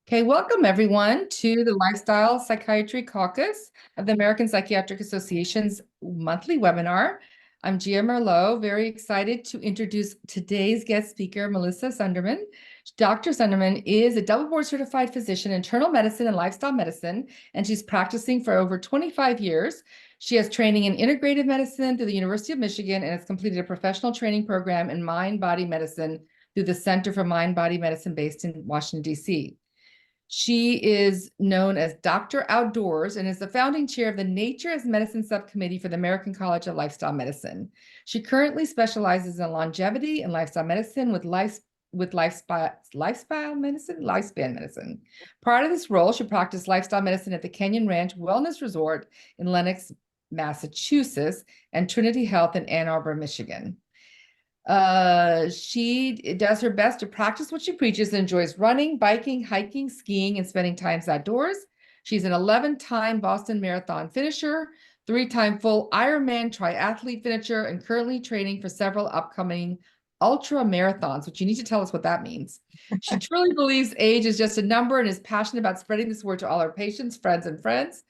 Okay, welcome everyone to the Lifestyle Psychiatry Caucus of the American Psychiatric Association's monthly webinar. I'm Gia Merlot, very excited to introduce today's guest speaker, Melissa Sundermann. Dr. Sundermann is a double board certified physician in internal medicine and lifestyle medicine, and she's practicing for over 25 years. She has training in integrative medicine through the University of Michigan and has completed a professional training program in mind-body medicine through the Center for Mind-Body Medicine based in Washington, D.C. She is known as Dr. Outdoors and is the founding chair of the Nature as Medicine Subcommittee for the American College of Lifestyle Medicine. She currently specializes in longevity and lifestyle medicine with lifespan medicine. Prior to this role, she practiced lifestyle medicine at the Canyon Ranch Wellness Resort in Lenox, Massachusetts, and Trinity Health in Ann Arbor, Michigan. She does her best to practice what she preaches and enjoys running, biking, hiking, skiing, and spending time outdoors. She's an 11-time Boston Marathon finisher, 3-time full Ironman triathlete finisher, and currently training for several upcoming ultra marathons, which you need to tell us what that means. She truly believes age is just a number and is passionate about spreading this word to all her patients, families and friends.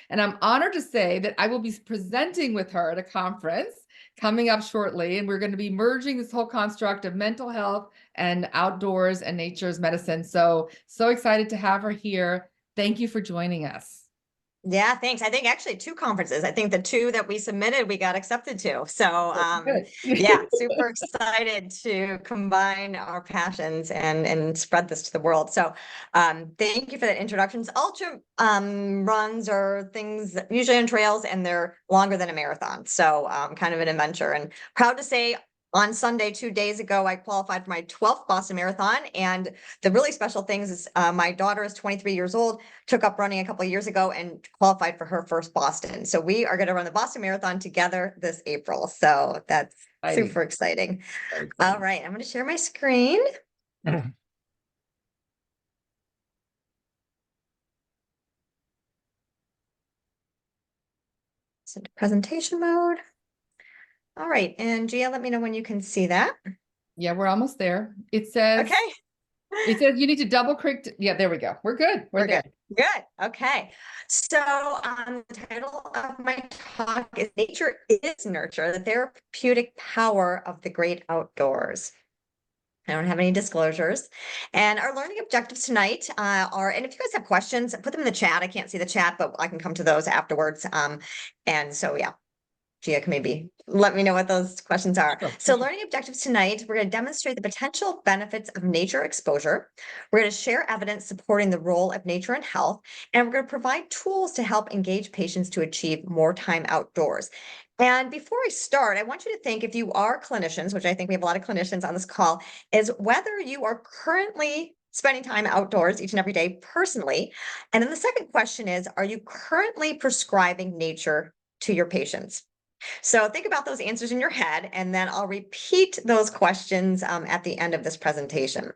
And I'm honored to say that I will be presenting with her at a conference coming up shortly, and we're going to be merging this whole construct of mental health and outdoors and nature's medicine. So excited to have her here. Thank you for joining us. Yeah, thanks. I think actually 2 conferences. I think the 2 that we submitted, we got accepted to. So yeah, super excited to combine our passions and spread this to the world. So thank you for that introduction. Ultra runs are things usually on trails, and they're longer than a marathon. So kind of an adventure, and proud to say on Sunday, 2 days ago, I qualified for my 12th Boston Marathon. And the really special things is my daughter is 23 years old, took up running a couple of years ago and qualified for her first Boston. So we are going to run the Boston Marathon together this April. So that's super exciting. All right, I'm going to share my screen. So presentation mode. All right, and Gia, let me know when you can see that. Yeah, we're almost there. It says, okay. It says you need to double click. Yeah, there we go. We're good. We're there. Good. Okay. So the title of my talk is Nature is Nurture, the Therapeutic Power of the Great Outdoors. I don't have any disclosures. And our learning objectives tonight are, and if you guys have questions, put them in the chat. I can't see the chat, but I can come to those afterwards. And so, yeah. Gia can maybe let me know what those questions are. So learning objectives tonight, we're going to demonstrate the potential benefits of nature exposure. We're going to share evidence supporting the role of nature in health, and we're going to provide tools to help engage patients to achieve more time outdoors. And before I start, I want you to think, if you are clinicians, which I think we have a lot of clinicians on this call, is whether you are currently spending time outdoors each and every day personally. And then the second question is, are you currently prescribing nature to your patients? So think about those answers in your head, and then I'll repeat those questions at the end of this presentation.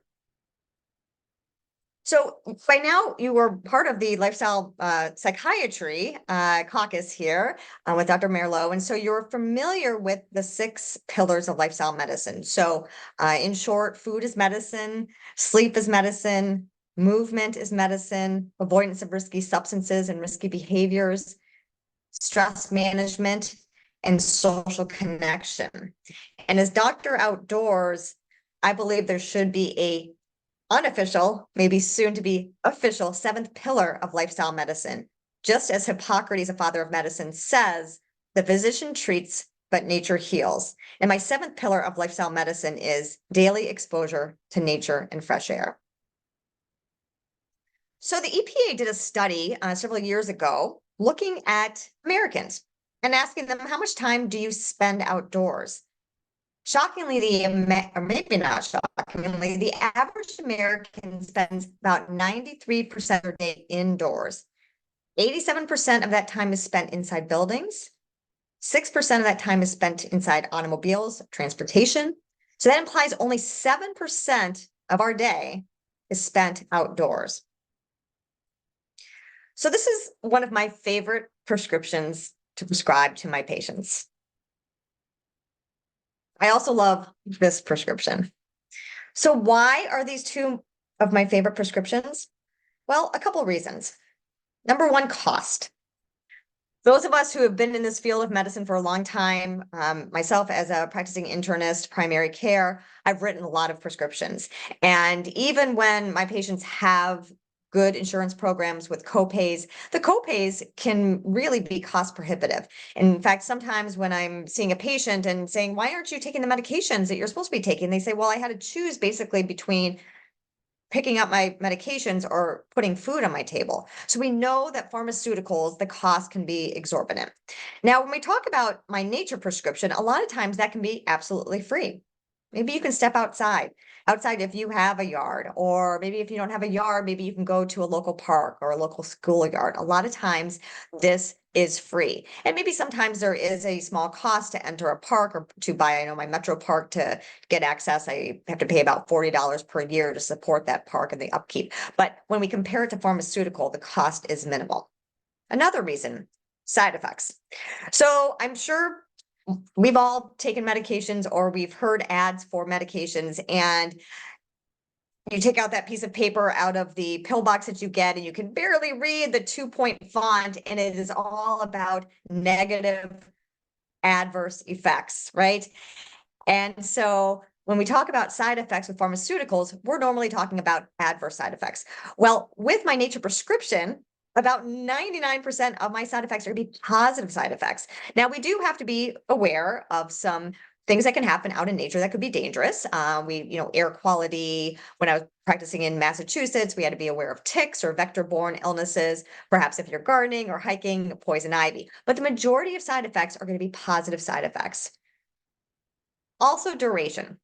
So by now you were part of the Lifestyle Psychiatry Caucus here with Dr. Merlot. And so you're familiar with the 6 pillars of lifestyle medicine. So in short, food is medicine, sleep is medicine, movement is medicine, avoidance of risky substances and risky behaviors, stress management, and social connection. And as Dr. Outdoors, I believe there should be a unofficial, maybe soon to be official 7th pillar of lifestyle medicine. Just as Hippocrates, a father of medicine, says, the physician treats, but nature heals. And my 7th pillar of lifestyle medicine is daily exposure to nature and fresh air. So the EPA did a study several years ago looking at Americans and asking them, how much time do you spend outdoors? Shockingly, or maybe not shockingly, the average American spends about 93% of their day indoors. 87% of that time is spent inside buildings. 6% of that time is spent inside automobiles, transportation. So that implies only 7% of our day is spent outdoors. So this is one of my favorite prescriptions to prescribe to my patients. I also love this prescription. So why are these 2 of my favorite prescriptions? Well, a couple reasons. Number one, cost. Those of us who have been in this field of medicine for a long time, myself as a practicing internist, primary care, I've written a lot of prescriptions. And even when my patients have good insurance programs with copays, the copays can really be cost prohibitive. In fact, sometimes when I'm seeing a patient and saying, why aren't you taking the medications that you're supposed to be taking? They say, well, I had to choose basically between picking up my medications or putting food on my table. So we know that pharmaceuticals, the cost can be exorbitant. Now, when we talk about my nature prescription, a lot of times that can be absolutely free. Maybe you can step outside if you have a yard, or maybe if you don't have a yard, maybe you can go to a local park or a local schoolyard. A lot of times this is free. And maybe sometimes there is a small cost to enter a park or to buy, I know my Metro Park to get access, I have to pay about $40 per year to support that park and the upkeep. But when we compare it to pharmaceutical, the cost is minimal. Another reason, side effects. So I'm sure we've all taken medications or we've heard ads for medications, and you take out that piece of paper out of the pill box that you get and you can barely read the 2-point font, and it is all about negative adverse effects, right? And so when we talk about side effects with pharmaceuticals, we're normally talking about adverse side effects. Well, with my nature prescription, about 99% of my side effects are going to be positive side effects. Now, we do have to be aware of some things that can happen out in nature that could be dangerous. Air quality. When I was practicing in Massachusetts, we had to be aware of ticks or vector-borne illnesses. Perhaps if you're gardening or hiking, poison ivy. But the majority of side effects are going to be positive side effects. Also, duration.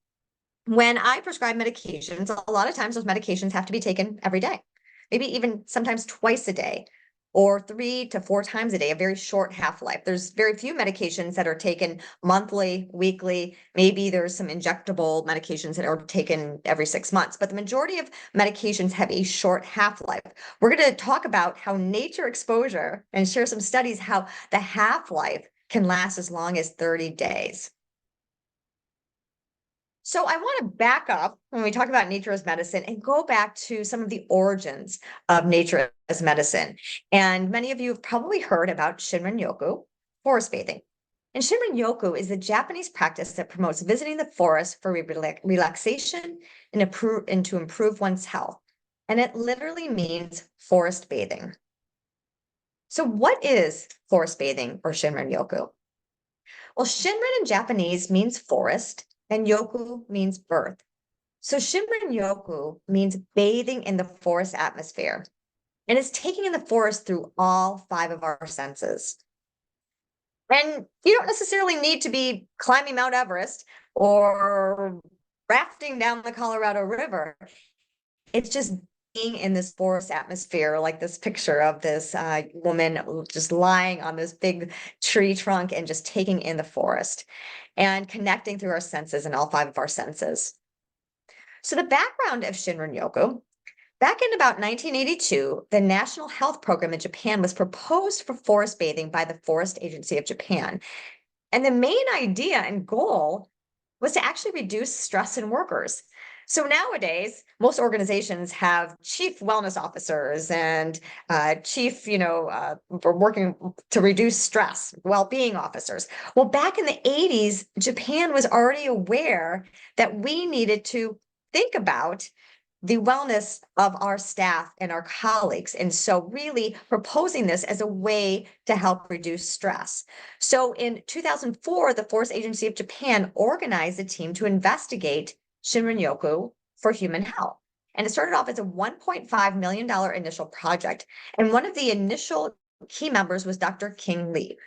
When I prescribe medications, a lot of times those medications have to be taken every day, maybe even sometimes twice a day, or 3 to 4 times a day, a very short half-life. There's very few medications that are taken monthly, weekly. Maybe there's some injectable medications that are taken every 6 months, but the majority of medications have a short half-life. We're going to talk about how nature exposure and share some studies how the half-life can last as long as 30 days. So I want to back up when we talk about nature as medicine and go back to some of the origins of nature as medicine. And many of you have probably heard about Shinrin-yoku, forest bathing. And Shinrin-yoku is the Japanese practice that promotes visiting the forest for relaxation and to improve one's health. And it literally means forest bathing. So what is forest bathing or Shinrin-yoku? Well, Shinrin in Japanese means forest, and yoku means birth. So Shinrin yoku means bathing in the forest atmosphere, and it's taking in the forest through all 5 of our senses. And you don't necessarily need to be climbing Mount Everest or rafting down the Colorado River. It's just being in this forest atmosphere, like this picture of this woman just lying on this big tree trunk and just taking in the forest and connecting through our senses and all 5 of our senses. So the background of Shinrin-yoku, back in about 1982, the National Health Program in Japan was proposed for forest bathing by the Forest Agency of Japan. And the main idea and goal was to actually reduce stress in workers. So nowadays, most organizations have chief wellness officers and for working to reduce stress, well-being officers. Well, back in the 80s, Japan was already aware that we needed to think about the wellness of our staff and our colleagues. And so really proposing this as a way to help reduce stress. So in 2004, the Forest Agency of Japan organized a team to investigate Shinrin-yoku for human health. And it started off as a $1.5 million initial project. And one of the initial key members was Dr. King Lee.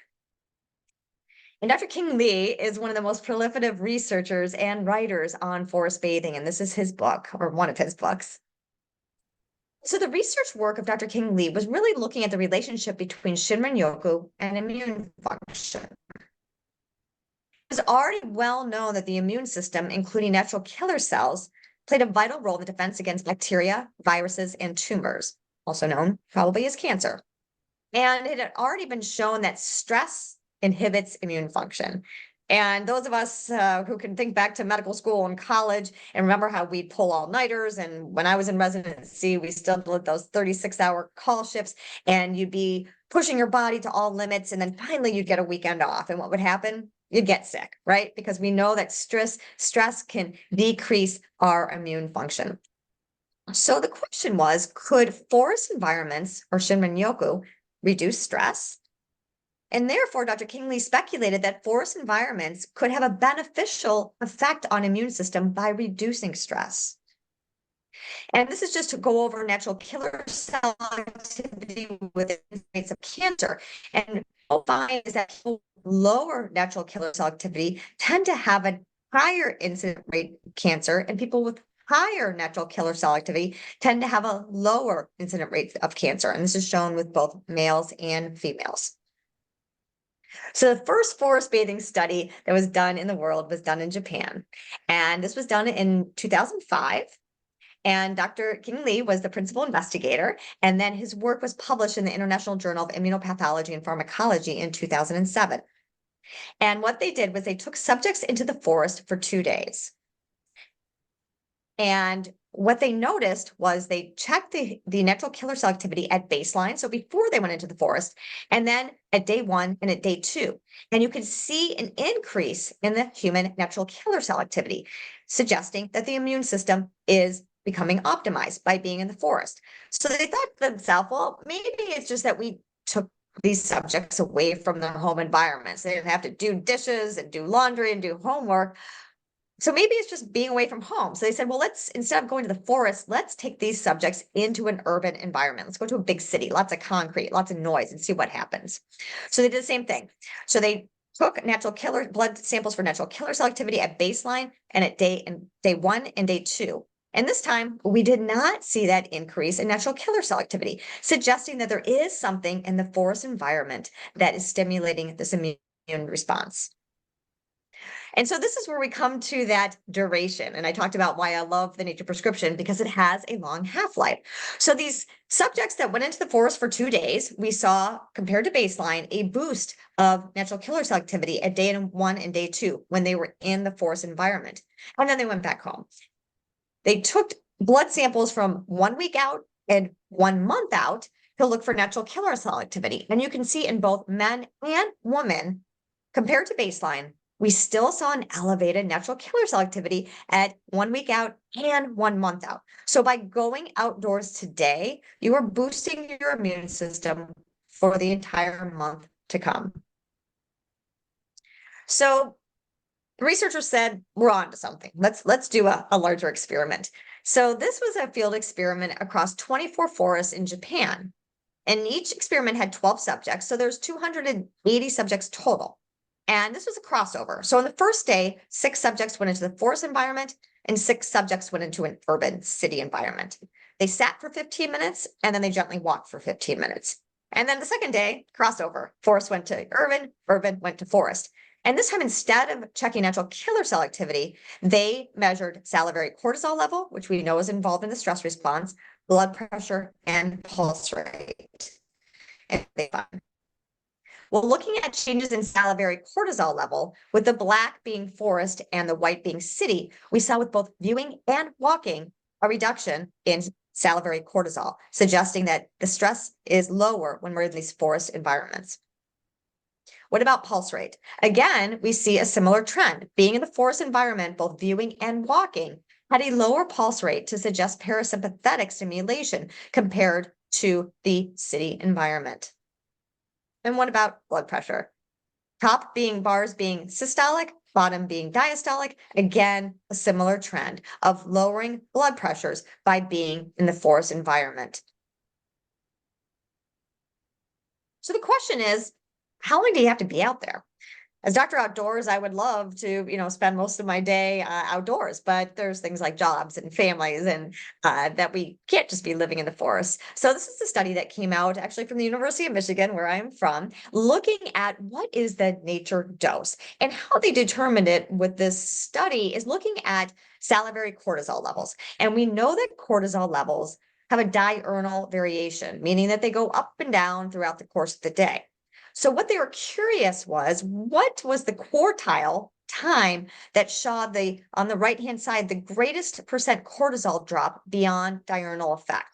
And Dr. King Lee is one of the most prolific researchers and writers on forest bathing, and this is his book, or one of his books. So the research work of Dr. King Lee was really looking at the relationship between Shinrin-yoku and immune function. It was already well known that the immune system, including natural killer cells, played a vital role in the defense against bacteria, viruses, and tumors, also known probably as cancer. And it had already been shown that stress inhibits immune function. And those of us who can think back to medical school and college and remember how we'd pull all-nighters, and when I was in residency, we still did those 36-hour call shifts, and you'd be pushing your body to all limits, and then finally you'd get a weekend off. And what would happen? You'd get sick, right? Because we know that stress can decrease our immune function. So the question was, could forest environments or Shinrin-yoku reduce stress? And therefore, Dr. Kingley speculated that forest environments could have a beneficial effect on immune system by reducing stress. And this is just to go over natural killer cell activity with rates of cancer. And what we'll find is that lower natural killer cell activity tend to have a higher incident rate of cancer, and people with higher natural killer cell activity tend to have a lower incident rate of cancer. And this is shown with both males and females. So the first forest bathing study that was done in the world was done in Japan. And this was done in 2005. And Dr. Kingley was the principal investigator. And then his work was published in the International Journal of Immunopathology and Pharmacology in 2007. And what they did was they took subjects into the forest for 2 days. And what they noticed was they checked the natural killer cell activity at baseline, so before they went into the forest, and then at day 1 and at day 2. And you could see an increase in the human natural killer cell activity, suggesting that the immune system is becoming optimized by being in the forest. So they thought to themselves, well, maybe it's just that we took these subjects away from their home environments. They didn't have to do dishes and do laundry and do homework. So maybe it's just being away from home. So they said, well, instead of going to the forest, let's take these subjects into an urban environment. Let's go to a big city, lots of concrete, lots of noise, and see what happens. So they did the same thing. So they took blood samples for natural killer cell activity at baseline and at day 1 and day 2. And this time we did not see that increase in natural killer cell activity, suggesting that there is something in the forest environment that is stimulating this immune response. And so this is where we come to that duration. And I talked about why I love the nature prescription, because it has a long half-life. So these subjects that went into the forest for 2 days, we saw, compared to baseline, a boost of natural killer cell activity at day 1 and day 2 when they were in the forest environment. And then they went back home. They took blood samples from 1 week out and 1 month out to look for natural killer cell activity. And you can see in both men and women, compared to baseline, we still saw an elevated natural killer cell activity at 1 week out and 1 month out. So by going outdoors today, you are boosting your immune system for the entire month to come. So the researchers said, we're on to something. Let's do a larger experiment. So this was a field experiment across 24 forests in Japan. And each experiment had 12 subjects. So there's 280 subjects total. And this was a crossover. So on the first day, 6 subjects went into the forest environment and 6 subjects went into an urban city environment. They sat for 15 minutes and then they gently walked for 15 minutes. And then the second day, crossover. Forest went to urban, urban went to forest. And this time, instead of checking natural killer cell activity, they measured salivary cortisol level, which we know is involved in the stress response, blood pressure, and pulse rate. And they found, well, looking at changes in salivary cortisol level, with the black being forest and the white being city, we saw with both viewing and walking a reduction in salivary cortisol, suggesting that the stress is lower when we're in these forest environments. What about pulse rate? Again, we see a similar trend. Being in the forest environment, both viewing and walking had a lower pulse rate to suggest parasympathetic stimulation compared to the city environment. And what about blood pressure? Top bars being systolic, bottom being diastolic. Again, a similar trend of lowering blood pressures by being in the forest environment. So the question is, how long do you have to be out there? As Dr. Outdoors, I would love to, spend most of my day outdoors, but there's things like jobs and families and that we can't just be living in the forest. So this is a study that came out actually from the University of Michigan, where I'm from, looking at what is the nature dose, and how they determined it with this study is looking at salivary cortisol levels. And we know that cortisol levels have a diurnal variation, meaning that they go up and down throughout the course of the day. So what they were curious was, what was the quartile time that saw on the right-hand side, the greatest percent cortisol drop beyond diurnal effect?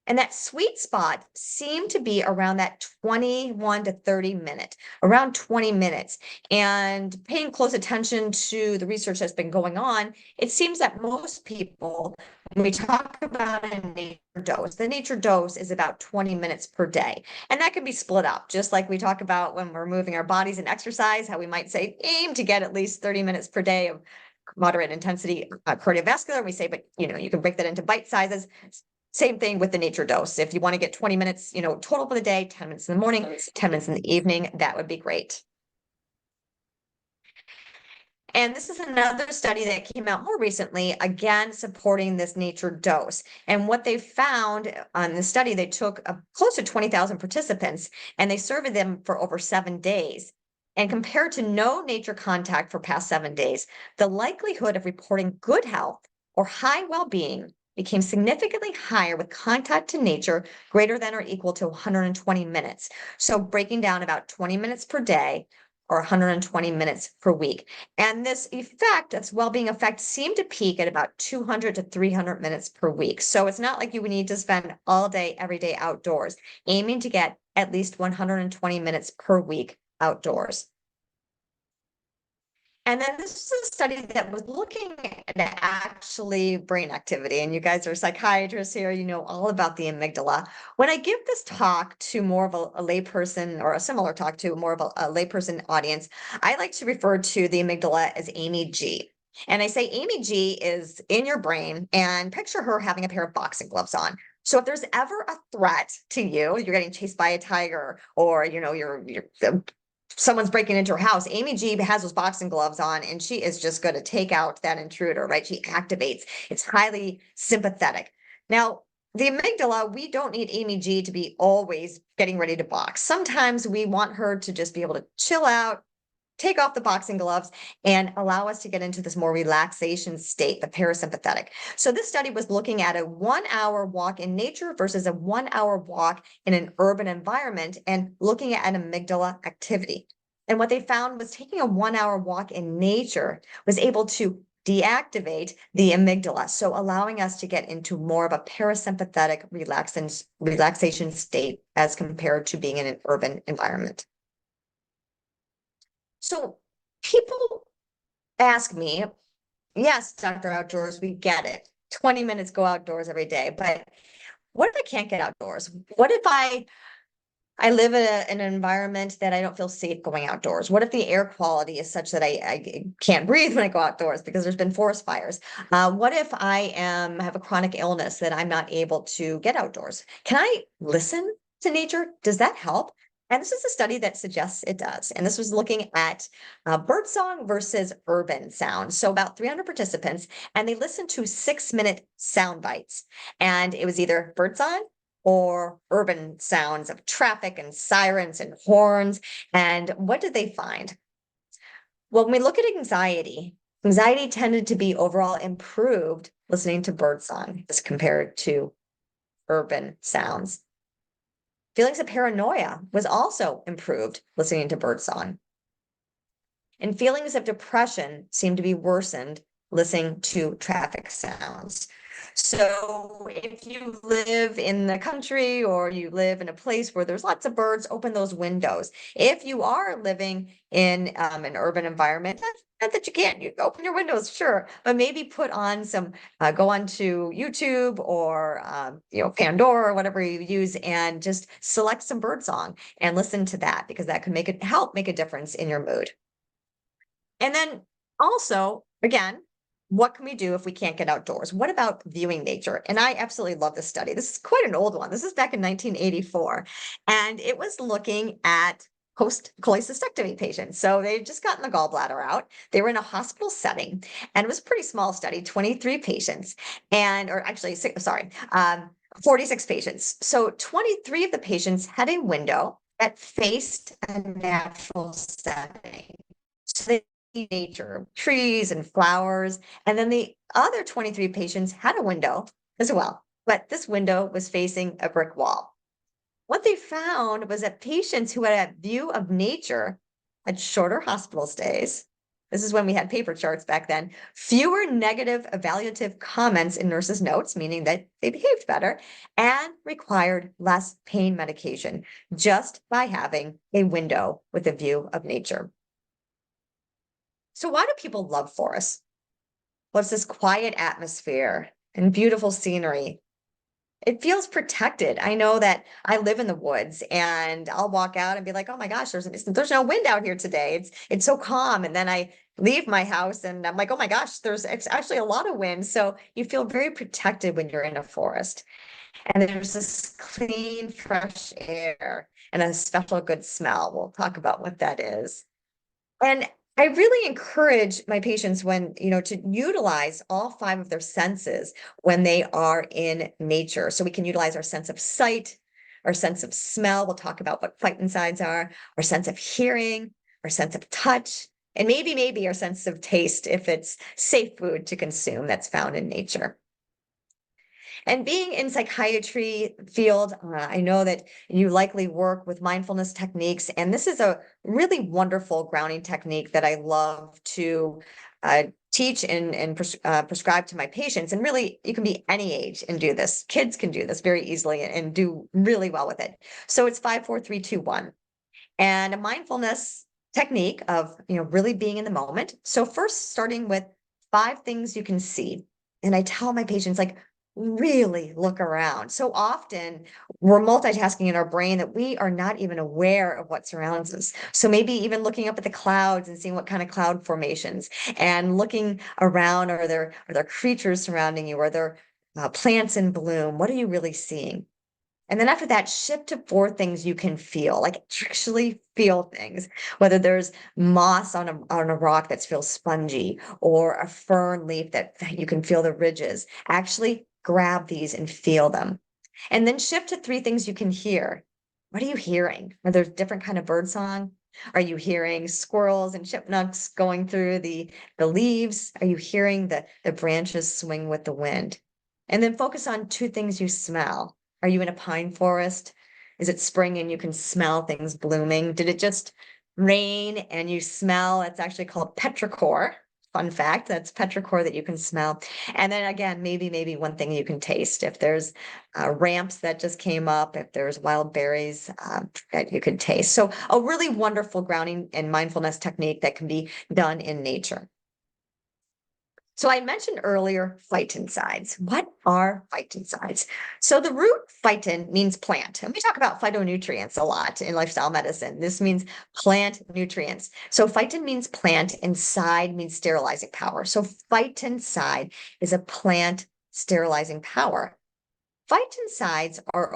And that sweet spot seemed to be around that 21 to 30 minute, around 20 minutes. And paying close attention to the research that's been going on, it seems that most people, when we talk about a nature dose, the nature dose is about 20 minutes per day. And that can be split up, just like we talk about when we're moving our bodies in exercise, how we might say aim to get at least 30 minutes per day of moderate intensity cardiovascular. We say, but you can break that into bite sizes. Same thing with the nature dose. If you want to get 20 minutes, total for the day, 10 minutes in the morning, 10 minutes in the evening, that would be great. And this is another study that came out more recently, again, supporting this nature dose. And what they found on the study, they took close to 20,000 participants and they surveyed them for over 7 days. And compared to no nature contact for past 7 days, the likelihood of reporting good health or high well-being became significantly higher with contact to nature greater than or equal to 120 minutes. So breaking down about 20 minutes per day or 120 minutes per week. And this effect, this well-being effect, seemed to peak at about 200 to 300 minutes per week. So it's not like you would need to spend all day, every day outdoors, aiming to get at least 120 minutes per week outdoors. And then this is a study that was looking at actually brain activity. And you guys are psychiatrists here, you know all about the amygdala. When I give this talk to more of a layperson, or a similar talk to more of a layperson audience, I like to refer to the amygdala as Amy G. And I say Amy G is in your brain, and picture her having a pair of boxing gloves on. So if there's ever a threat to you, you're getting chased by a tiger, or you're someone's breaking into her house, Amy G has those boxing gloves on and she is just going to take out that intruder, right? She activates. It's highly sympathetic. Now, the amygdala, we don't need Amy G to be always getting ready to box. Sometimes we want her to just be able to chill out, take off the boxing gloves, and allow us to get into this more relaxation state, the parasympathetic. So this study was looking at a 1-hour walk in nature versus a 1-hour walk in an urban environment and looking at an amygdala activity. And what they found was taking a 1-hour walk in nature was able to deactivate the amygdala, so allowing us to get into more of a parasympathetic relaxation state as compared to being in an urban environment. So people ask me, yes, Dr. Outdoors, we get it. 20 minutes go outdoors every day, but what if I can't get outdoors? What if I live in an environment that I don't feel safe going outdoors? What if the air quality is such that I can't breathe when I go outdoors because there's been forest fires? What if I have a chronic illness that I'm not able to get outdoors? Can I listen to nature? Does that help? And this is a study that suggests it does. And this was looking at birdsong versus urban sound. So about 300 participants, and they listened to 6-minute sound bites. And it was either birdsong or urban sounds of traffic and sirens and horns. And what did they find? Well, when we look at anxiety, anxiety tended to be overall improved listening to birdsong as compared to urban sounds. Feelings of paranoia was also improved listening to birdsong. And feelings of depression seemed to be worsened listening to traffic sounds. So if you live in the country or you live in a place where there's lots of birds, open those windows. If you are living in an urban environment, not that you can't, you open your windows, sure, but maybe put on some, go on to YouTube or, Pandora or whatever you use, and just select some birdsong and listen to that, because that could help make a difference in your mood. And then also, again, what can we do if we can't get outdoors? What about viewing nature? And I absolutely love this study. This is quite an old one. This is back in 1984. And it was looking at post-cholecystectomy patients. So they had just gotten the gallbladder out. They were in a hospital setting. And it was a pretty small study, 23 patients. 46 patients. So 23 of the patients had a window that faced a natural setting. So they nature, trees and flowers. And then the other 23 patients had a window as well, but this window was facing a brick wall. what they found was that patients who had a view of nature had shorter hospital stays. This is when we had paper charts back then. Fewer negative evaluative comments in nurses' notes, meaning that they behaved better, and required less pain medication just by having a window with a view of nature. So, why do people love forests? Well, it's this quiet atmosphere and beautiful scenery. It feels protected. I know that I live in the woods and I'll walk out and be like, oh my gosh, there's no wind out here today. It's so calm. And then I leave my house and I'm like, oh my gosh, it's actually a lot of wind. So you feel very protected when you're in a forest. And there's this clean, fresh air and a special good smell. We'll talk about what that is. And I really encourage my patients to utilize all five of their senses when they are in nature. So we can utilize our sense of sight, our sense of smell. We'll talk about what phytoncides are, our sense of hearing, our sense of touch, and maybe our sense of taste if it's safe food to consume that's found in nature. And being in psychiatry field, I know that you likely work with mindfulness techniques, and this is a really wonderful grounding technique that I love to teach and prescribe to my patients. And really, you can be any age and do this. Kids can do this very easily and do really well with it. So it's 5, 4, 3, 2, 1, and a mindfulness technique of really being in the moment. So first, starting with 5 things you can see, and I tell my patients like, really look around. So often we're multitasking in our brain that we are not even aware of what surrounds us. So maybe even looking up at the clouds and seeing what kind of cloud formations and looking around, are there creatures surrounding you? Are there plants in bloom? What are you really seeing? And then after that, shift to 4 things you can feel, like actually feel things, whether there's moss on a rock that feels spongy or a fern leaf that you can feel the ridges. Actually grab these and feel them. And then shift to 3 things you can hear. What are you hearing? Are there different kind of bird song? Are you hearing squirrels and chipmunks going through the leaves? Are you hearing the branches swing with the wind? And then focus on 2 things you smell. Are you in a pine forest? Is it spring and you can smell things blooming? Did it just rain and you smell? It's actually called petrichor. Fun fact, that's petrichor that you can smell. And then again, maybe one thing you can taste. If there's ramps that just came up, if there's wild berries that you can taste. So a really wonderful grounding and mindfulness technique that can be done in nature. So I mentioned earlier phytoncides. What are phytoncides? So the root phyton means plant, and we talk about phytonutrients a lot in lifestyle medicine. This means plant nutrients. So phyton means plant and side means sterilizing power. So phytoncide is a plant sterilizing power. Phytoncides are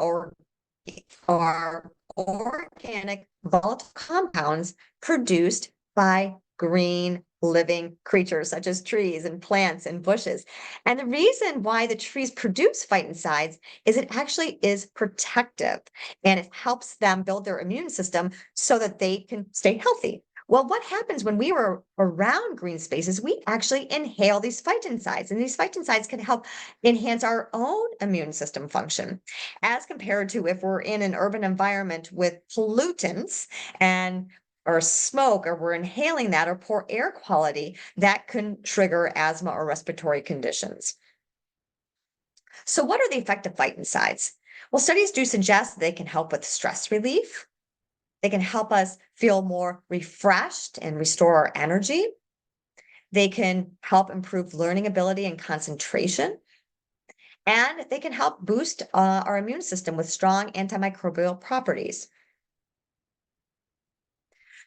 organic volatile compounds produced by green living creatures such as trees and plants and bushes. And the reason why the trees produce phytoncides is it actually is protective and it helps them build their immune system so that they can stay healthy. Well, what happens when we were around green spaces? We actually inhale these phytoncides, and these phytoncides can help enhance our own immune system function as compared to if we're in an urban environment with pollutants and or smoke, or we're inhaling that, or poor air quality, that can trigger asthma or respiratory conditions. So what are the effective phytoncides? Well, studies do suggest they can help with stress relief. They can help us feel more refreshed and restore our energy. They can help improve learning ability and concentration. And they can help boost our immune system with strong antimicrobial properties.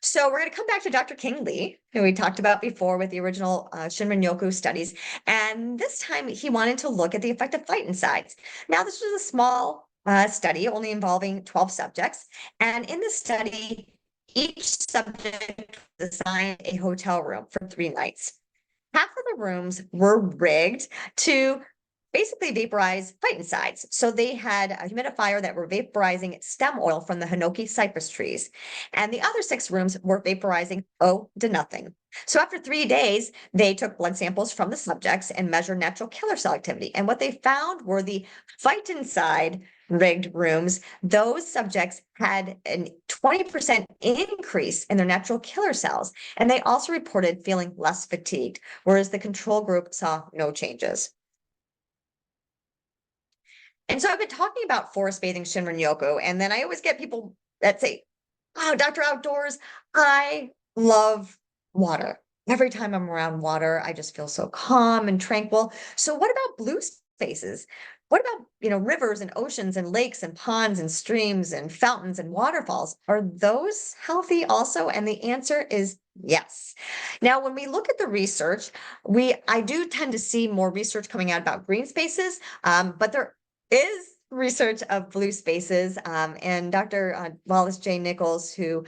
So we're going to come back to Dr. King Lee, who we talked about before with the original Shinrin-yoku studies. And this time he wanted to look at the effect of phytoncides. Now, this was a small study only involving 12 subjects. And in the study, each subject was assigned a hotel room for 3 nights. Half of the rooms were rigged to basically vaporize phytoncides. So they had a humidifier that were vaporizing stem oil from the hinoki cypress trees. And the other 6 rooms were vaporizing O to nothing. So after 3 days, they took blood samples from the subjects and measured natural killer cell activity. And what they found were the phytoncide rigged rooms. Those subjects had a 20% increase in their natural killer cells. And they also reported feeling less fatigued, whereas the control group saw no changes. And so I've been talking about forest bathing Shinrin-yoku, and then I always get people that say, "Oh, Dr. Outdoors, I love water. Every time I'm around water, I just feel so calm and tranquil." So what about blue spaces? What about, rivers and oceans and lakes and ponds and streams and fountains and waterfalls? Are those healthy also? And the answer is yes. Now, when we look at the research, I do tend to see more research coming out about green spaces, but there is research of blue spaces, and Dr. Wallace J. Nichols, who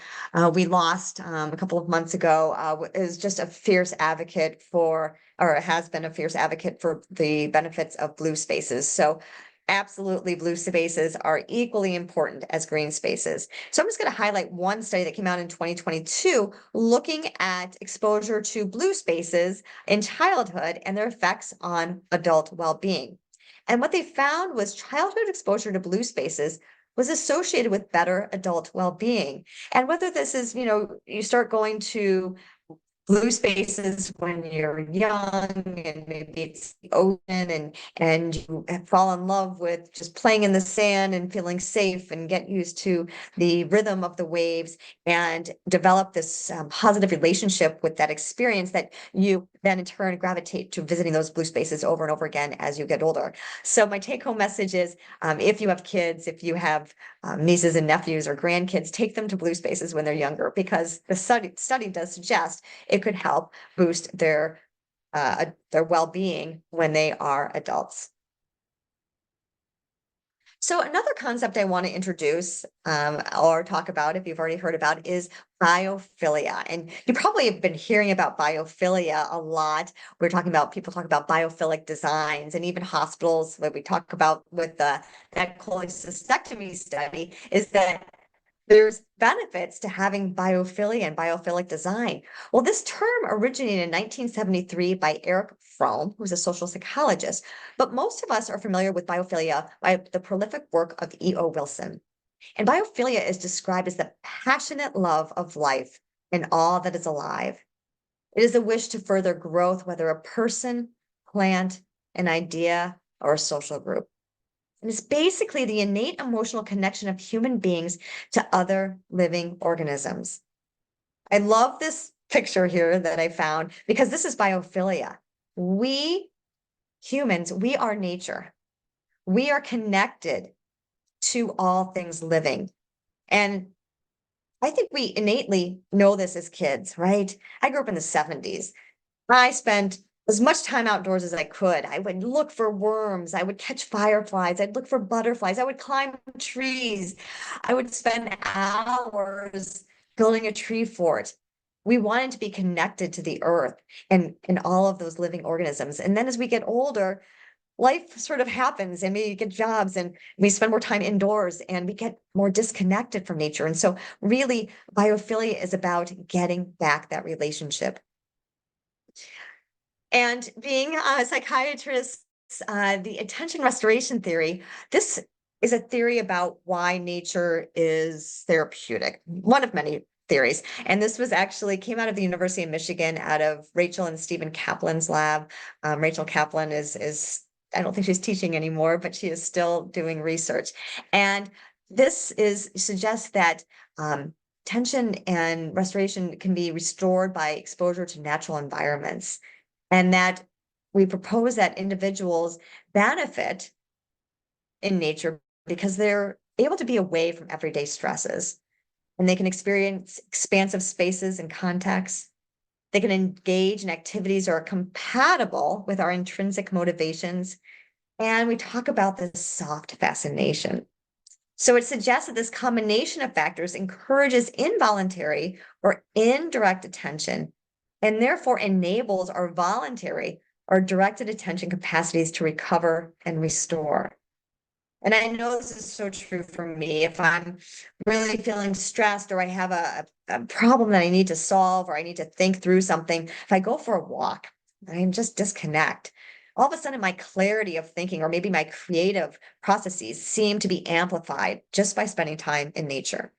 we lost a couple of months ago, is just a fierce advocate for, or has been a fierce advocate for the benefits of blue spaces. So absolutely, blue spaces are equally important as green spaces. So I'm just going to highlight one study that came out in 2022 looking at exposure to blue spaces in childhood and their effects on adult well-being. And what they found was childhood exposure to blue spaces was associated with better adult well-being. And whether this is, you start going to blue spaces when you're young, and maybe it's the ocean, and you fall in love with just playing in the sand and feeling safe and get used to the rhythm of the waves and develop this positive relationship with that experience, that you then in turn gravitate to visiting those blue spaces over and over again as you get older. So my take-home message is, if you have kids, if you have nieces and nephews or grandkids, take them to blue spaces when they're younger, because the study does suggest it could help boost their well-being when they are adults. So another concept I want to introduce or talk about, if you've already heard about, is biophilia. And you probably have been hearing about biophilia a lot. People talk about biophilic designs, and even hospitals, what we talk about with that cholecystectomy study is that there's benefits to having biophilia and biophilic design. Well, this term originated in 1973 by Eric Fromm, who's a social psychologist, but most of us are familiar with biophilia by the prolific work of E.O. Wilson. And biophilia is described as the passionate love of life and all that is alive. It is a wish to further growth, whether a person, plant, an idea, or a social group. And it's basically the innate emotional connection of human beings to other living organisms. I love this picture here that I found because this is biophilia. We humans, we are nature. We are connected to all things living. And I think we innately know this as kids, right? I grew up in the 70s. I spent as much time outdoors as I could. I would look for worms. I would catch fireflies. I'd look for butterflies. I would climb trees. I would spend hours building a tree fort. We wanted to be connected to the earth and all of those living organisms. And then as we get older, life sort of happens, and we get jobs and we spend more time indoors and we get more disconnected from nature. And so really, biophilia is about getting back that relationship. And being a psychiatrist, the attention restoration theory, this is a theory about why nature is therapeutic, one of many theories. And this was actually came out of the University of Michigan, out of Rachel and Stephen Kaplan's lab. Rachel Kaplan is I don't think she's teaching anymore, but she is still doing research. And this suggests that tension and restoration can be restored by exposure to natural environments. And that we propose that individuals benefit in nature because they're able to be away from everyday stresses, and they can experience expansive spaces and contexts. They can engage in activities that are compatible with our intrinsic motivations. And we talk about this soft fascination. So it suggests that this combination of factors encourages involuntary or indirect attention, and therefore enables our voluntary or directed attention capacities to recover and restore. And I know this is so true for me. If I'm really feeling stressed or I have a problem that I need to solve or I need to think through something, if I go for a walk, I just disconnect. All of a sudden, my clarity of thinking or maybe my creative processes seem to be amplified just by spending time in nature.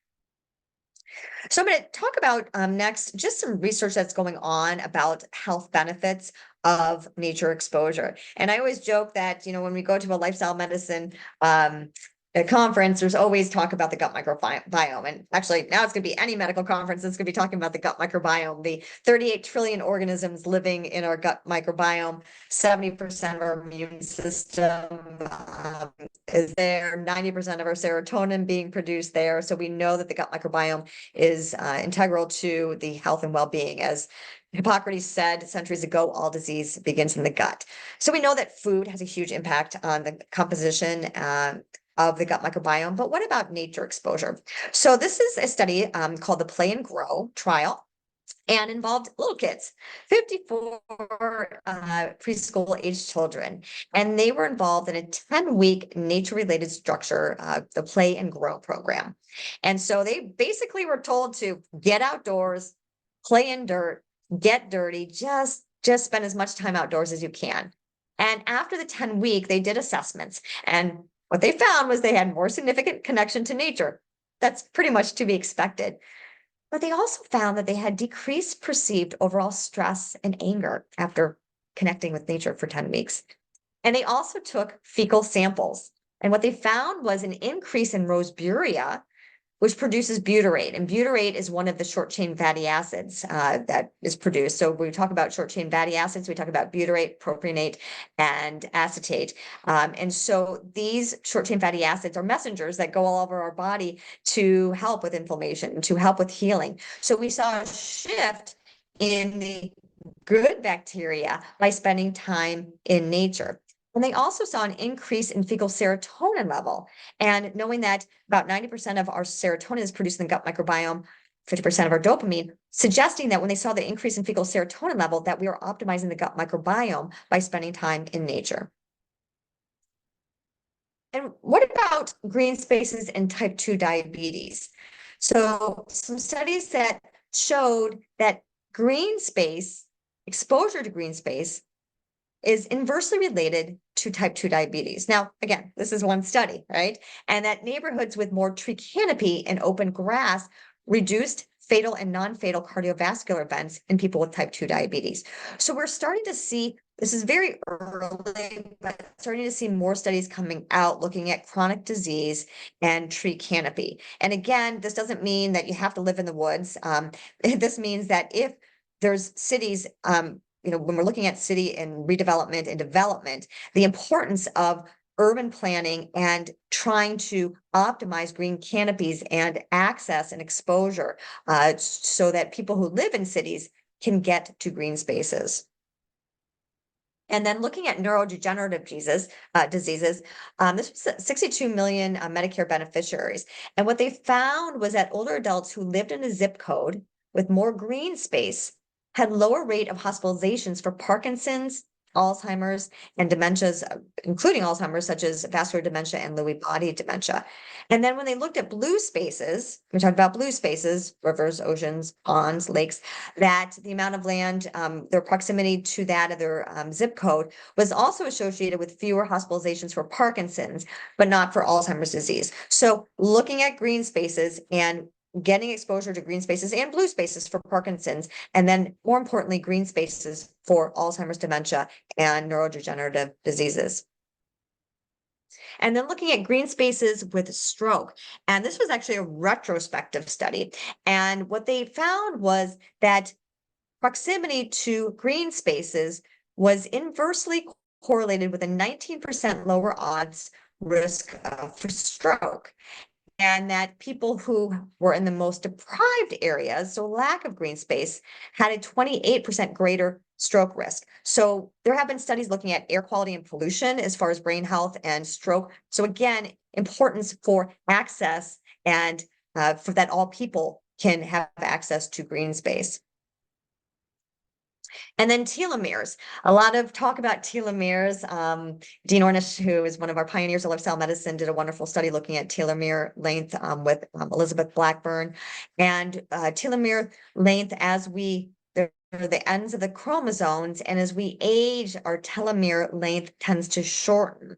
So I'm going to talk about next just some research that's going on about health benefits of nature exposure. And I always joke that, when we go to a lifestyle medicine a conference, there's always talk about the gut microbiome. And actually, now it's going to be any medical conference that's going to be talking about the gut microbiome, the 38 trillion organisms living in our gut microbiome, 70% of our immune system is there, 90% of our serotonin being produced there. So we know that the gut microbiome is integral to the health and well-being. As Hippocrates said centuries ago, all disease begins in the gut. So we know that food has a huge impact on the composition of the gut microbiome. But what about nature exposure? So this is a study called the Play and Grow trial, and involved little kids, 54 preschool age children. And they were involved in a 10-week nature-related structure, the Play and Grow program. And so they basically were told to get outdoors, play in dirt, get dirty, just spend as much time outdoors as you can. And after the 10-week, they did assessments. And what they found was they had more significant connection to nature. That's pretty much to be expected. But they also found that they had decreased perceived overall stress and anger after connecting with nature for 10 weeks. And they also took fecal samples. And what they found was an increase in rosburia, which produces butyrate. And butyrate is one of the short chain fatty acids that is produced. So when we talk about short chain fatty acids, we talk about butyrate, propionate, and acetate. And so these short chain fatty acids are messengers that go all over our body to help with inflammation, to help with healing. So we saw a shift in the good bacteria by spending time in nature. And they also saw an increase in fecal serotonin level. And knowing that about 90% of our serotonin is produced in the gut microbiome, 50% of our dopamine, suggesting that when they saw the increase in fecal serotonin level, that we are optimizing the gut microbiome by spending time in nature. And what about green spaces and type 2 diabetes? So some studies that showed that green space, exposure to green space, is inversely related to type 2 diabetes. Now, again, this is one study, right? And that neighborhoods with more tree canopy and open grass reduced fatal and non-fatal cardiovascular events in people with type 2 diabetes. So we're starting to see, this is very early, but starting to see more studies coming out looking at chronic disease and tree canopy. And again, this doesn't mean that you have to live in the woods. This means that if there's cities, when we're looking at city and redevelopment and development, the importance of urban planning and trying to optimize green canopies and access and exposure so that people who live in cities can get to green spaces. And then looking at neurodegenerative diseases, this was 62 million Medicare beneficiaries. And what they found was that older adults who lived in a zip code with more green space had lower rate of hospitalizations for Parkinson's, Alzheimer's, and dementias, including Alzheimer's, such as vascular dementia and Lewy body dementia. And then when they looked at blue spaces, we talked about blue spaces, rivers, oceans, ponds, lakes, that the amount of land, their proximity to that of their zip code was also associated with fewer hospitalizations for Parkinson's, but not for Alzheimer's disease. So looking at green spaces and getting exposure to green spaces and blue spaces for Parkinson's, and then more importantly, green spaces for Alzheimer's, dementia, and neurodegenerative diseases. And then looking at green spaces with stroke. And this was actually a retrospective study. And what they found was that proximity to green spaces was inversely correlated with a 19% lower odds risk for stroke. And that people who were in the most deprived areas, so lack of green space, had a 28% greater stroke risk. So there have been studies looking at air quality and pollution as far as brain health and stroke. So again, importance for access and for that all people can have access to green space. And then telomeres, a lot of talk about telomeres. Dean Ornish, who is one of our pioneers of lifestyle medicine, did a wonderful study looking at telomere length with Elizabeth Blackburn. And telomere length, as they're the ends of the chromosomes, and as we age, our telomere length tends to shorten.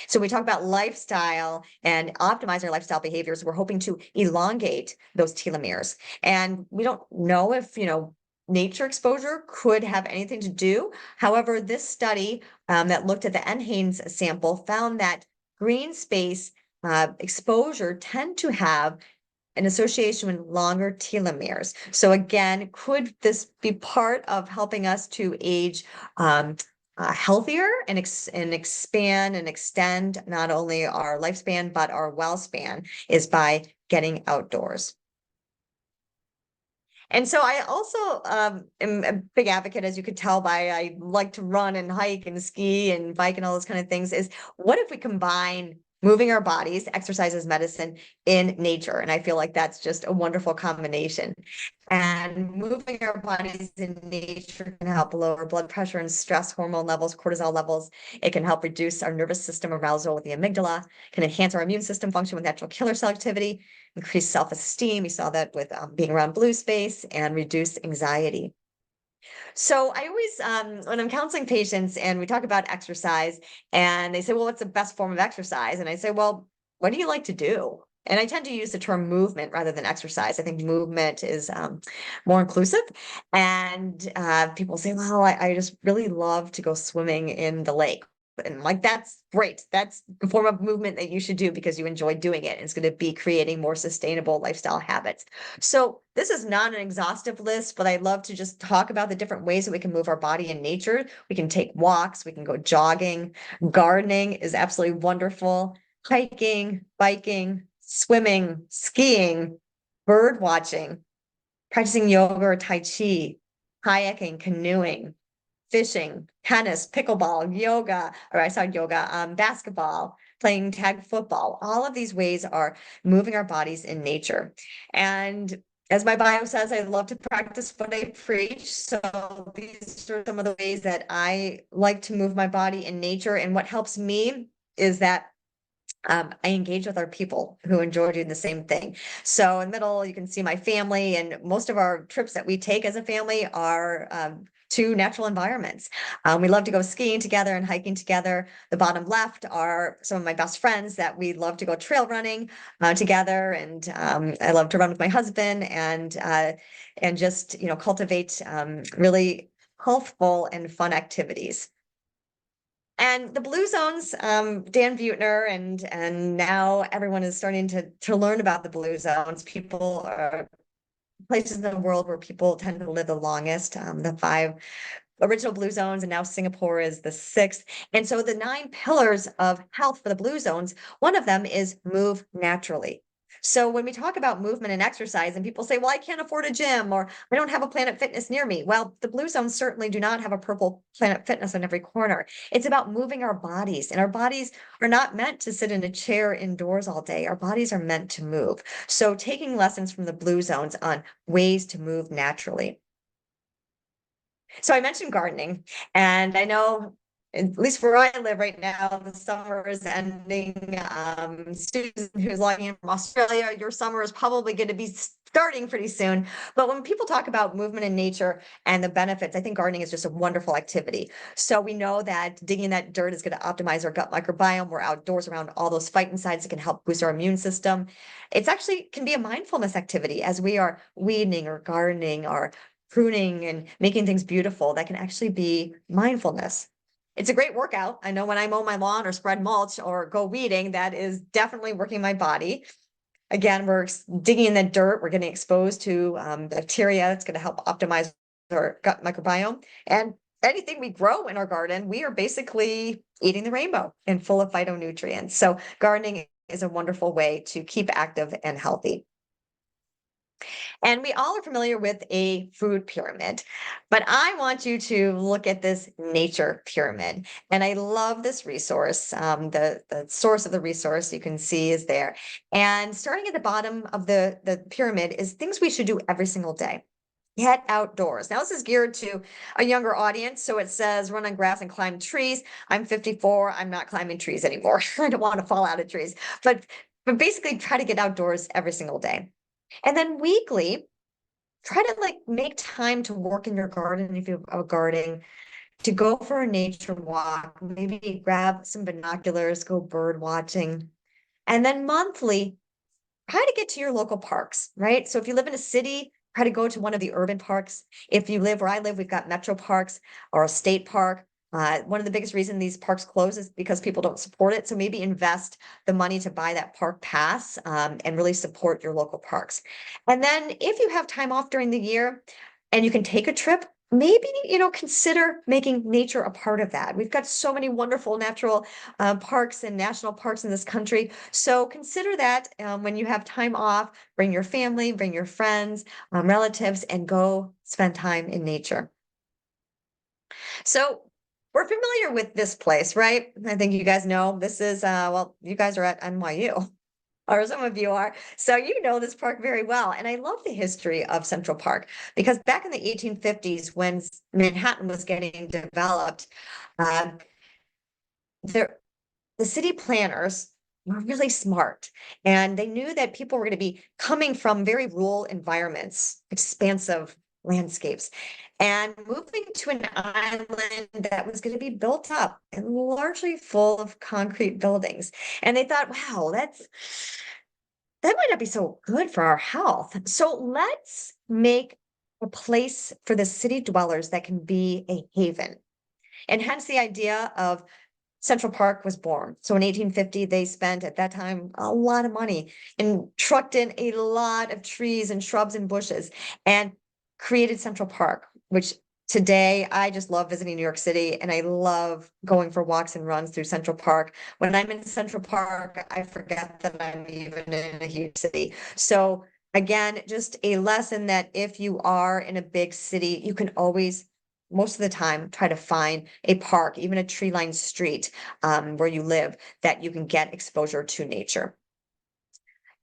So we talk about lifestyle and optimize our lifestyle behaviors. We're hoping to elongate those telomeres. And we don't know if, nature exposure could have anything to do. However, this study that looked at the NHANES sample found that green space exposure tend to have an association with longer telomeres. So again, could this be part of helping us to age healthier and expand and extend not only our lifespan, but our well span is by getting outdoors. And so I also am a big advocate, as you could tell by I like to run and hike and ski and bike and all those kind of things, is what if we combine moving our bodies, exercise as medicine in nature? And I feel like that's just a wonderful combination. And moving our bodies in nature can help lower blood pressure and stress hormone levels, cortisol levels. It can help reduce our nervous system arousal with the amygdala, can enhance our immune system function with natural killer cell activity, increase self-esteem. We saw that with being around blue space, and reduce anxiety. So I always, when I'm counseling patients and we talk about exercise and they say, well, what's the best form of exercise? And I say, well, what do you like to do? And I tend to use the term movement rather than exercise. I think movement is more inclusive. And people say, well, I just really love to go swimming in the lake. And like, that's great. That's the form of movement that you should do because you enjoy doing it. It's going to be creating more sustainable lifestyle habits. So this is not an exhaustive list, but I love to just talk about the different ways that we can move our body in nature. We can take walks, we can go jogging, gardening is absolutely wonderful, hiking, biking, swimming, skiing, bird watching, practicing yoga or Tai Chi, kayaking, canoeing, fishing, tennis, pickleball, yoga, or I saw yoga, basketball, playing tag football. All of these ways are moving our bodies in nature. And as my bio says, I love to practice what I preach. So these are some of the ways that I like to move my body in nature. And what helps me is that I engage with our people who enjoy doing the same thing. So in the middle, you can see my family, and most of our trips that we take as a family are to natural environments. We love to go skiing together and hiking together. The bottom left are some of my best friends that we love to go trail running together. And I love to run with my husband and just, cultivate really healthful and fun activities. And the blue zones, Dan Buettner and now everyone is starting to learn about the blue zones. People are places in the world where people tend to live the longest. The 5 original blue zones, and now Singapore is the 6th. And so the 9 pillars of health for the blue zones, one of them is move naturally. So when we talk about movement and exercise, and people say, well, I can't afford a gym, or I don't have a Planet Fitness near me. Well, the blue zones certainly do not have a purple Planet Fitness on every corner. It's about moving our bodies, and our bodies are not meant to sit in a chair indoors all day. Our bodies are meant to move. So taking lessons from the blue zones on ways to move naturally. So I mentioned gardening, and I know, at least where I live right now, the summer is ending. Susan, who's logging in from Australia, your summer is probably going to be starting pretty soon. But when people talk about movement in nature and the benefits, I think gardening is just a wonderful activity. So we know that digging that dirt is going to optimize our gut microbiome. We're outdoors around all those phytoncides that can help boost our immune system. It's actually can be a mindfulness activity as we are weeding or gardening or pruning and making things beautiful. That can actually be mindfulness. It's a great workout. I know when I mow my lawn or spread mulch or go weeding, that is definitely working my body. Again, we're digging in the dirt. We're getting exposed to bacteria. That's going to help optimize our gut microbiome. And anything we grow in our garden, we are basically eating the rainbow and full of phytonutrients. So gardening is a wonderful way to keep active and healthy. And we all are familiar with a food pyramid, but I want you to look at this nature pyramid. And I love this resource. The source of the resource you can see is there. And starting at the bottom of the pyramid is things we should do every single day. Get outdoors. Now, this is geared to a younger audience. So it says run on grass and climb trees. I'm 54. I'm not climbing trees anymore. I don't want to fall out of trees, but basically try to get outdoors every single day. And then weekly, try to like make time to work in your garden if you have a garden, to go for a nature walk, maybe grab some binoculars, go bird watching. And then monthly, try to get to your local parks, right? So if you live in a city, try to go to one of the urban parks. If you live where I live, we've got metro parks or a state park. One of the biggest reasons these parks close is because people don't support it. So maybe invest the money to buy that park pass, and really support your local parks. And then if you have time off during the year and you can take a trip, maybe, consider making nature a part of that. We've got so many wonderful natural parks and national parks in this country. So consider that when you have time off, bring your family, bring your friends, relatives, and go spend time in nature. So we're familiar with this place, right? I think you guys know this is, well, you guys are at NYU. Or some of you are. So you know this park very well. And I love the history of Central Park because back in the 1850s, when Manhattan was getting developed, uh, there the city planners were really smart and they knew that people were going to be coming from very rural environments, expansive landscapes, and moving to an island that was going to be built up and largely full of concrete buildings. And they thought, wow, that might not be so good for our health. So let's make a place for the city dwellers that can be a haven. And hence the idea of Central Park was born. So in 1850, they spent at that time a lot of money and trucked in a lot of trees and shrubs and bushes and created Central Park, which today I just love visiting New York City and I love going for walks and runs through Central Park. When I'm in Central Park, I forget that I'm even in a huge city. So again, just a lesson that if you are in a big city, you can always most of the time try to find a park, even a tree-lined street where you live, that you can get exposure to nature.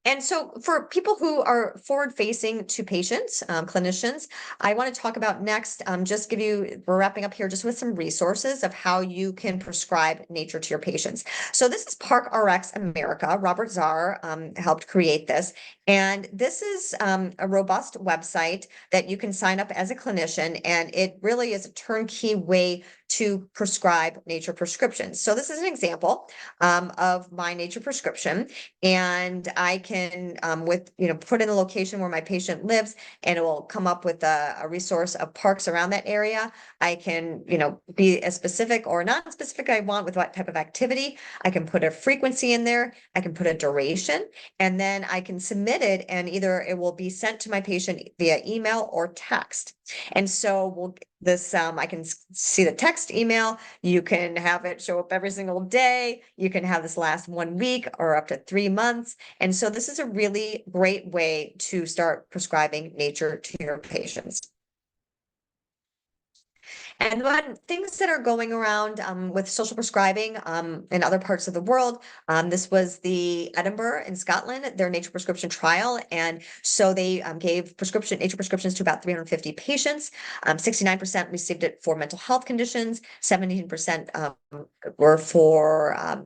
And so for people who are forward facing to patients, clinicians, I want to talk about next, just give you, we're wrapping up here just with some resources of how you can prescribe nature to your patients. So this is Park RX America. Robert Czar helped create this. And this is a robust website that you can sign up as a clinician. And it really is a turnkey way to prescribe nature prescriptions. So this is an example of my nature prescription. And I can put in the location where my patient lives and it will come up with a resource of parks around that area. I can, be as specific or not specific I want with what type of activity. I can put a frequency in there. I can put a duration, and then I can submit it and either it will be sent to my patient via email or text. And so I can see the text email. You can have it show up every single day. You can have this last 1 week or up to 3 months. And so this is a really great way to start prescribing nature to your patients. And when things that are going around with social prescribing in other parts of the world, this was the Edinburgh in Scotland, their nature prescription trial. And so they gave nature prescriptions to about 350 patients. 69% received it for mental health conditions, 17% were for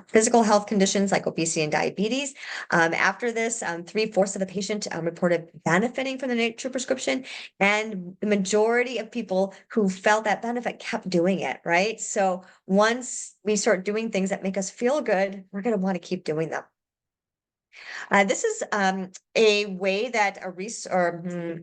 physical health conditions like obesity and diabetes. After this, 3/4 of the patient reported benefiting from the nature prescription. And the majority of people who felt that benefit kept doing it, right? So once we start doing things that make us feel good, we're going to want to keep doing them. This is a way that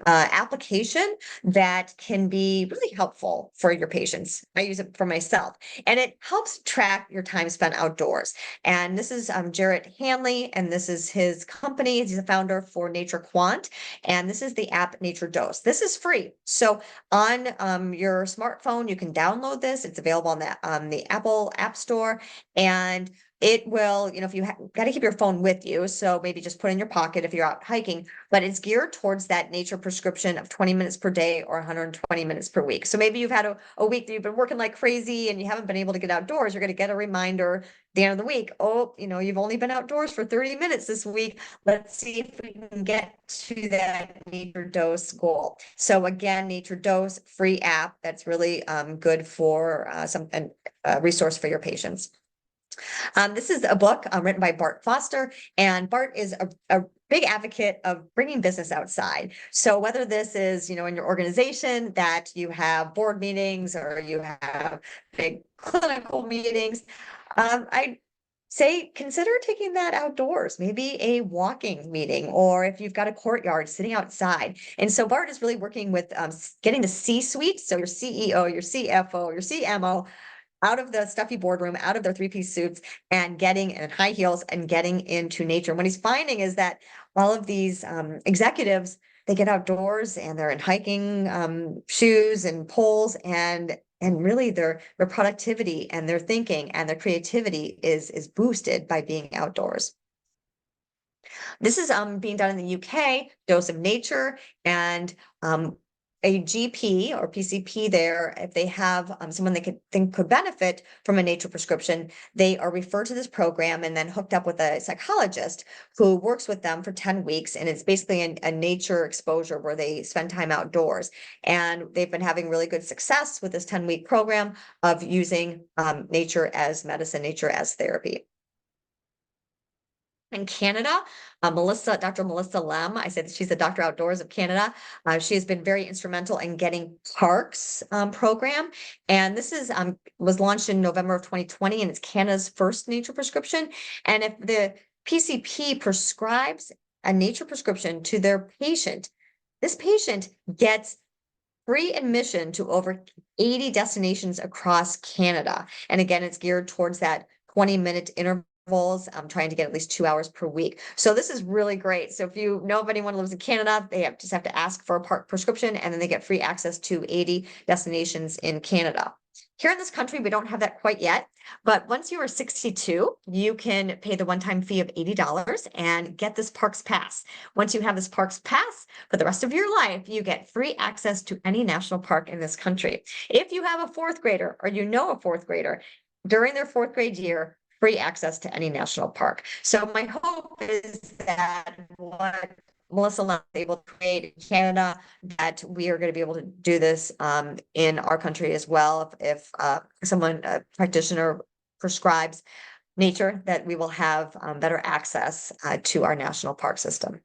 application that can be really helpful for your patients. I use it for myself, and it helps track your time spent outdoors. And this is Jarrett Hanley, and this is his company. He's the founder for Nature Quant, and this is the app Nature Dose. This is free. So on your smartphone, you can download this. It's available on the Apple App Store, and it will, if you got to keep your phone with you, so maybe just put it in your pocket if you're out hiking, but it's geared towards that nature prescription of 20 minutes per day or 120 minutes per week. So maybe you've had a week that you've been working like crazy and you haven't been able to get outdoors. You're going to get a reminder at the end of the week. Oh, you've only been outdoors for 30 minutes this week. Let's see if we can get to that nature dose goal. So again, nature dose free app that's really good for a resource for your patients. This is a book written by Bart Foster, and Bart is a big advocate of bringing business outside. So whether this is, in your organization that you have board meetings or you have big clinical meetings, I say consider taking that outdoors, maybe a walking meeting, or if you've got a courtyard, sitting outside. And so Bart is really working with getting the C-suite, so your CEO, your CFO, your CMO, out of the stuffy boardroom, out of their three-piece suits, and getting in high heels and getting into nature. And what he's finding is that all of these executives, they get outdoors and they're in hiking shoes and poles, and really their productivity and their thinking and their creativity is boosted by being outdoors. This is being done in the UK, Dose of Nature, and a GP or PCP there, if they have someone they think could benefit from a nature prescription, they are referred to this program and then hooked up with a psychologist who works with them for 10 weeks. And it's basically a nature exposure where they spend time outdoors. And they've been having really good success with this 10-week program of using nature as medicine, nature as therapy. In Canada, Dr. Melissa Lem, I said she's the Dr. Outdoors of Canada. She has been very instrumental in getting Parks program. And this was launched in November of 2020, and it's Canada's first nature prescription. And if the PCP prescribes a nature prescription to their patient, this patient gets free admission to over 80 destinations across Canada. And again, it's geared towards that 20-minute interval. I'm trying to get at least 2 hours per week. So this is really great. So if you know of anyone who lives in Canada, they just have to ask for a prescription, and then they get free access to 80 destinations in Canada. Here in this country, we don't have that quite yet, but once you are 62, you can pay the one-time fee of $80 and get this Parks Pass. Once you have this Parks Pass, for the rest of your life, you get free access to any national park in this country. If you have a fourth grader or you know a fourth grader, during their fourth grade year, free access to any national park. So my hope is that what Melissa Lem was able to create in Canada, that we are going to be able to do this in our country as well. If someone, a practitioner, prescribes nature, that we will have better access to our national park system.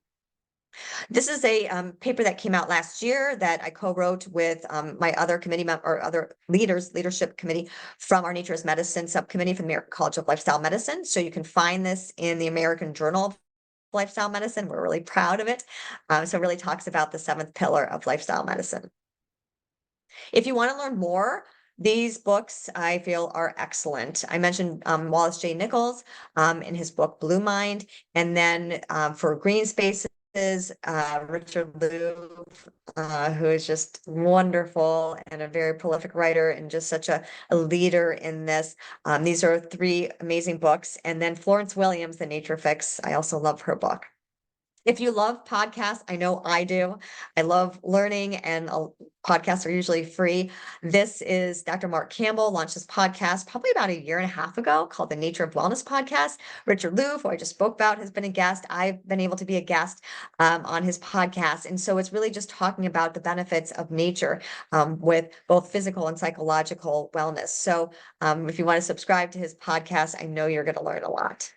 This is a paper that came out last year that I co-wrote with my other committee member or other leadership committee from our Nature as Medicine subcommittee from the American College of Lifestyle Medicine. So you can find this in the American Journal of Lifestyle Medicine. We're really proud of it. So it really talks about the 7th pillar of lifestyle medicine. If you want to learn more, these books I feel are excellent. I mentioned Wallace J. Nichols in his book Blue Mind, and then for green spaces, Richard Louv, who is just wonderful and a very prolific writer and just such a leader in this. These are 3 amazing books. And then Florence Williams, The Nature Fix. I also love her book. If you love podcasts, I know I do. I love learning, and podcasts are usually free. This is Dr. Mark Campbell launched this podcast probably about a year and a half ago called the Nature of Wellness Podcast. Richard Louv, who I just spoke about, has been a guest. I've been able to be a guest on his podcast. And so it's really just talking about the benefits of nature with both physical and psychological wellness. So if you want to subscribe to his podcast, I know you're going to learn a lot.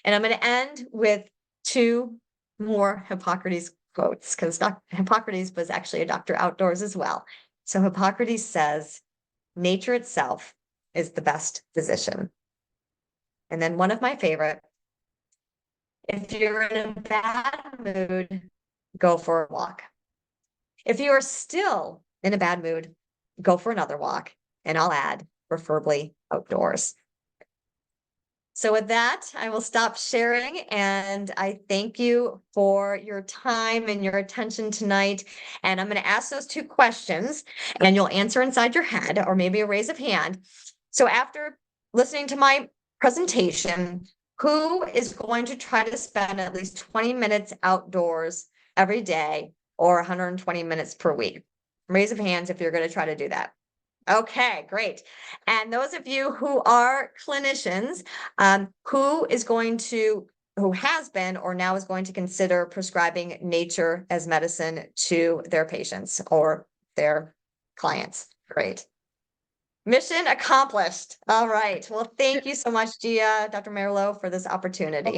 And I'm going to end with 2 more Hippocrates quotes, because Hippocrates was actually a Dr. Outdoors as well. So Hippocrates says, nature itself is the best physician. And then one of my favorite, if you're in a bad mood, go for a walk. If you are still in a bad mood, go for another walk. And I'll add, preferably outdoors. So with that, I will stop sharing, and I thank you for your time and your attention tonight. And I'm going to ask those 2 questions, and you'll answer inside your head or maybe a raise of hand. So after listening to my presentation, who is going to try to spend at least 20 minutes outdoors every day or 120 minutes per week? Raise of hands if you're going to try to do that. Okay, great. And those of you who are clinicians, who has been or now is going to consider prescribing nature as medicine to their patients or their clients? Great. Mission accomplished. All right. Well, thank you so much, Gia, Dr. Merlo, for this opportunity.